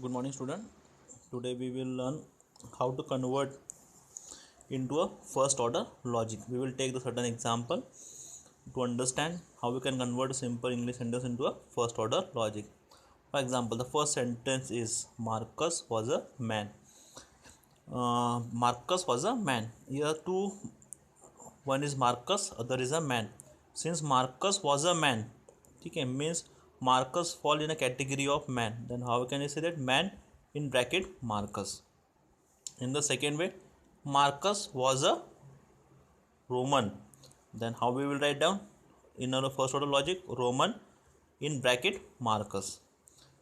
Good morning, student. Today we will learn how to convert into a first order logic. We will take the certain example to understand how we can convert a simple English sentence into a first order logic. For example, the first sentence is Marcus was a man. Marcus was a man. Here two, one is Marcus, other is a man. Since Marcus was a man, okay, means Marcus fall in a category of man. Then how can you say that man in bracket Marcus? In the second way, Marcus was a Roman. Then how we will write down in our first order logic? Roman in bracket Marcus.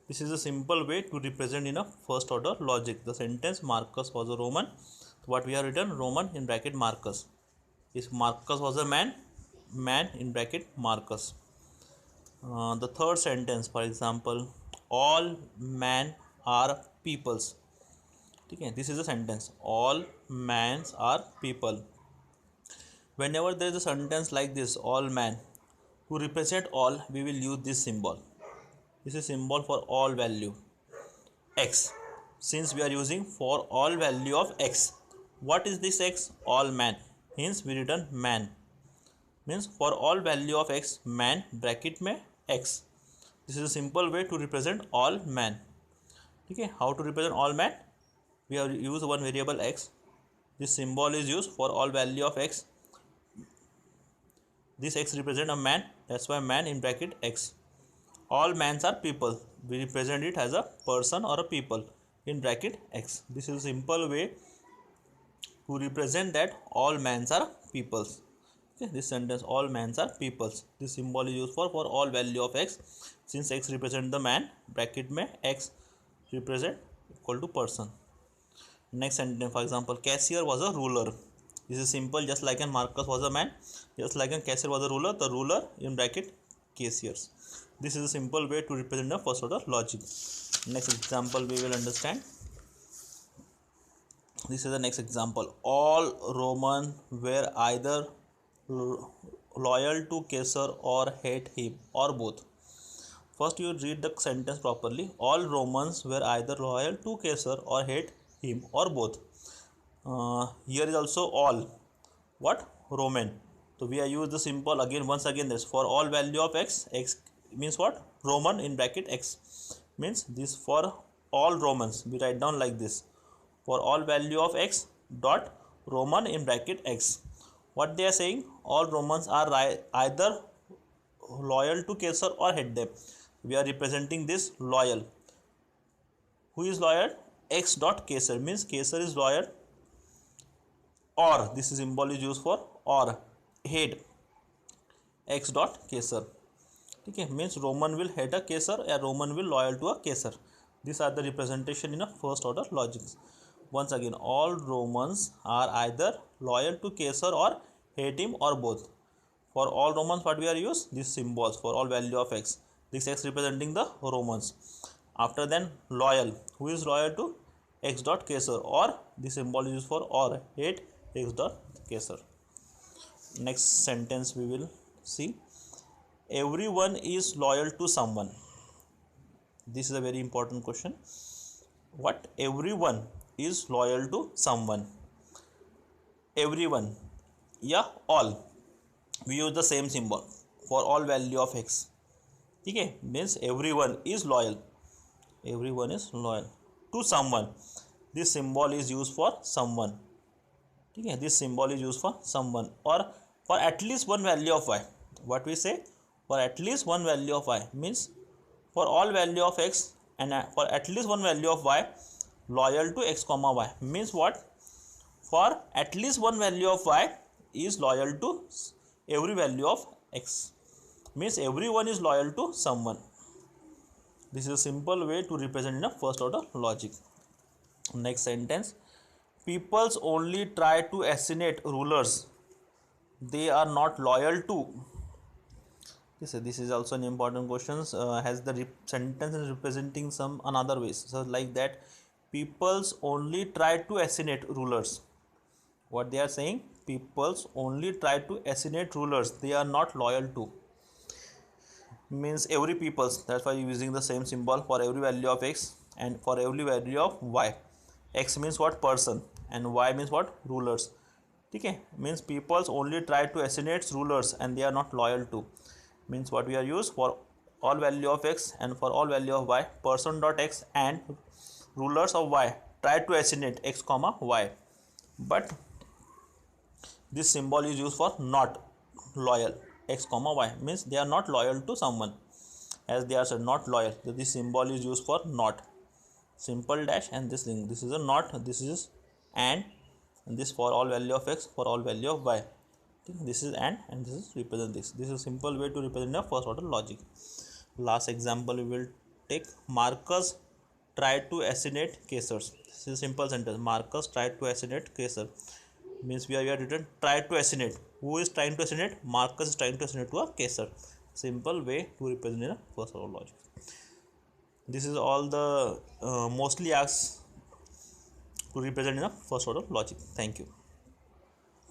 This is a simple way to represent in a first order logic. The sentence Marcus was a Roman. What we have written? Roman in bracket Marcus. If Marcus was a man, man in bracket Marcus. The third sentence, for example, all men are peoples. ठीक है, this is a sentence. All men are people. Whenever there is a sentence like this, all men, to represent all, we will use this symbol. This is symbol for all value x. Since we are using for all value of x, what is this x? All man. Hence we written man. Means for all value of x, man bracket में x. This is a simple way to represent all man. Okay, how to represent all man? We have used one variable x. This symbol is used for all value of x. This x represent a man, that's why man in bracket x. All mans are people, we represent it as a person or a people in bracket x. This is a simple way to represent that all mans are peoples. Okay, this sentence all mans are peoples. This symbol is used for all value of x. Since x represent the man, bracket में x represent equal to person. Next sentence, for example, cashier was a ruler. This is simple, just like an Marcus was a man, just like a cashier was a ruler, the ruler in bracket cashiers. This is a simple way to represent the first order logic. Next example we will understand. This is the next example. All Roman were either loyal to Caesar or hate him or both. First you read the sentence properly. All Romans were either loyal to Caesar or hate him or both. Here is also all. What? Roman. So we are use the symbol again once again. This for all value of x. X means what? Roman in bracket x. Means this for all Romans. We write down like this. For all value of x dot Roman in bracket x. What they are saying? All Romans are either loyal to Caesar or hate them. We are representing this loyal. Who is loyal? X dot Caesar means Caesar is loyal, or this symbol is used for or hate x dot Caesar. Okay, means Roman will hate a Caesar or Roman will loyal to a Caesar. These are the representation in a first order logic. Once again, all Romans are either loyal to Caesar or hate him or both. For all Romans, what we are use? These symbols for all value of x. This x representing the Romans. After then, loyal. Who is loyal to x dot Caesar, or this symbol is used for or hate x dot Caesar. Next sentence we will see. Everyone is loyal to someone. This is a very important question. What? Everyone is loyal to someone. Everyone. Yeah, all. We use the same symbol for all value of x. Okay, means everyone is loyal. Everyone is loyal to someone. This symbol is used for someone. Okay, this symbol is used for someone or for at least one value of y. What we say? For at least one value of y means for all value of x and for at least one value of y, loyal to x comma y means what? For at least one value of y is loyal to every value of x, means everyone is loyal to someone. This is a simple way to represent in a first order logic. Next sentence. Peoples only try to assassinate rulers they are not loyal to. This is also an important question. Has the sentence is representing some another ways. So like that, peoples only try to assassinate rulers. What they are saying? Peoples only try to assassinate rulers they are not loyal to. Means every peoples. That's why you're using the same symbol for every value of x and for every value of y. X means what? Person, and y means what? Rulers. ठीक है, means peoples only try to assassinate rulers and they are not loyal to. Means what we are used for all value of x and for all value of y, person dot x and rulers of y try to assassinate x comma y, but this symbol is used for not loyal. X comma y means they are not loyal to someone, as they are said not loyal. So this symbol is used for not, simple dash and this thing. This is a not, this is and this for all value of x, for all value of y. This is and this is represent this. This is simple way to represent a first order logic. Last example we will take. Marcus tried to assassinate Caesar. This is a simple sentence. Marcus tried to assassinate Caesar. Means we are written tried to assassinate. Who is trying to assassinate? Marcus is trying to assassinate to a Caesar. Simple way to represent in a first order logic. This is all the mostly asked to represent in a first order logic. Thank you.